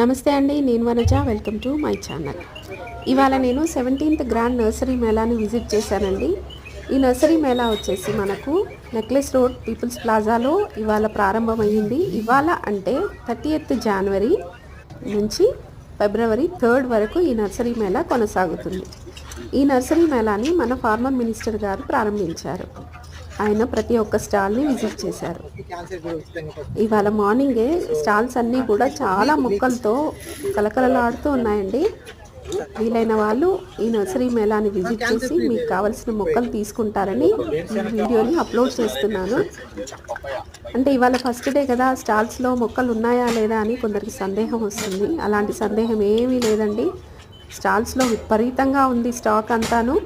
నమస్తే అండి, నేను Vanaja. Welcome to my channel. ఇవాళ నేను 17th గ్రాండ్ నర్సరీ మేళాని విజిట్ చేశానండి. ఈ నర్సరీ మేళా వచ్చేసి మనకు నెక్లెస్ రోడ్ పీపుల్స్ ప్లాజాలో ఇవాళ ప్రారంభమైంది. ఇవాళ అంటే 30th జనవరి నుంచి ఫిబ్రవరి 3rd వరకు ఈ నర్సరీ మేళా కొనసాగుతుంది. ఈ నర్సరీ మేళాని మన ఫార్మర్ మినిస్టర్ గారు ప్రారంభించారు. ఆయన ప్రతి ఒక్క స్టాల్ని విజిట్ చేశారు. ఇవాళ మార్నింగే స్టాల్స్ అన్నీ కూడా చాలా మొక్కలతో కలకలలాడుతూ ఉన్నాయండి. వీలైన వాళ్ళు ఈ నర్సరీ మేళాని విజిట్ చేసి మీకు కావాల్సిన మొక్కలు తీసుకుంటారని ఈ వీడియోని అప్లోడ్ చేస్తున్నాను. అంటే ఇవాళ ఫస్ట్ డే కదా, స్టాల్స్లో మొక్కలు ఉన్నాయా లేదా అని కొందరికి సందేహం వస్తుంది. అలాంటి సందేహం ఏమీ లేదండి. స్టాల్స్లో విపరీతంగా ఉంది స్టాక్ అంతాను.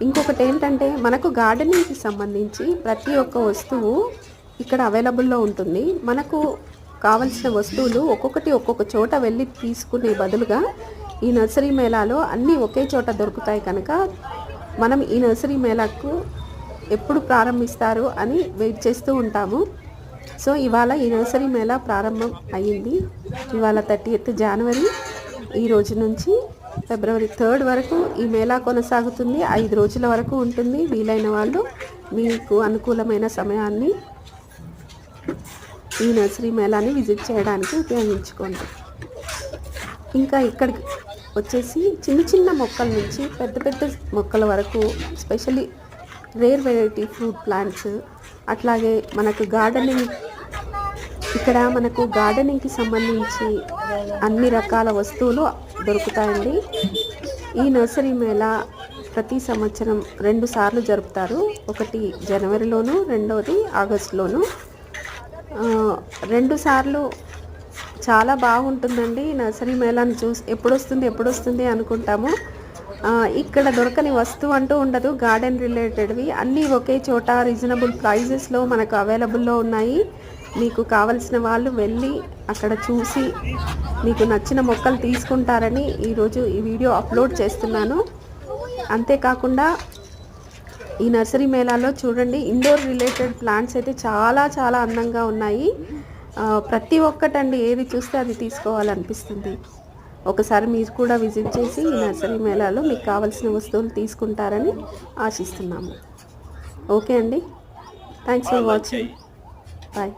ఇంకొకటి ఏంటంటే, మనకు గార్డెనింగ్కి సంబంధించి ప్రతి ఒక్క వస్తువు ఇక్కడ అవైలబుల్లో ఉంటుంది. మనకు కావలసిన వస్తువులు ఒక్కొక్కటి ఒక్కొక్క చోట వెళ్ళి తీసుకునే బదులుగా ఈ నర్సరీ మేళాలో అన్నీ ఒకే చోట దొరుకుతాయి కనుక మనం ఈ నర్సరీ మేళాకు ఎప్పుడు ప్రారంభిస్తారు అని వెయిట్ చేస్తూ ఉంటాము. సో ఇవాళ ఈ నర్సరీ మేళా ప్రారంభం అయ్యింది. ఇవాళ 30th జనవరి. ఈ రోజు నుంచి ఫిబ్రవరి 3rd వరకు ఈ మేళా కొనసాగుతుంది. 5 రోజుల వరకు ఉంటుంది. వీలైన వాళ్ళు మీకు అనుకూలమైన సమయాన్ని ఈ నర్సరీ మేళాని విజిట్ చేయడానికి ఉపయోగించుకోండి. ఇంకా ఇక్కడికి వచ్చేసి చిన్న చిన్న మొక్కల నుంచి పెద్ద పెద్ద మొక్కల వరకు, specially rare variety fruit plants, అట్లాగే మనకు మనకు గార్డెనింగ్కి సంబంధించి అన్ని రకాల వస్తువులు దొరుకుతాయండి. ఈ నర్సరీ మేళా ప్రతి సంవత్సరం 2 సార్లు జరుపుతారు. ఒకటి జనవరిలోను, రెండవది ఆగస్టులోను. 2 సార్లు చాలా బాగుంటుందండి. నర్సరీ మేళాని చూసి ఎప్పుడు వస్తుంది అనుకుంటాము. ఇక్కడ దొరకని వస్తువు అంటూ ఉండదు. గార్డెన్ రిలేటెడ్వి అన్నీ ఒకే చోట రీజనబుల్ ప్రైజెస్లో మనకు అవైలబుల్లో ఉన్నాయి. మీకు కావలసిన వాళ్ళు వెళ్ళి అక్కడ చూసి మీకు నచ్చిన మొక్కలు తీసుకుంటారని ఈరోజు ఈ వీడియో అప్లోడ్ చేస్తున్నాను. అంతేకాకుండా ఈ నర్సరీ మేళాలో చూడండి, ఇండోర్ రిలేటెడ్ ప్లాంట్స్ అయితే చాలా చాలా అందంగా ఉన్నాయి. ప్రతి ఒక్కటండి, ఏది చూస్తే అది తీసుకోవాలనిపిస్తుంది. ఒకసారి మీరు కూడా విజిట్ చేసి ఈ నర్సరీ మేళాలో మీకు కావాల్సిన వస్తువులు తీసుకుంటారని ఆశిస్తున్నాము. ఓకే అండి, థ్యాంక్స్ ఫర్ వాచింగ్. బాయ్.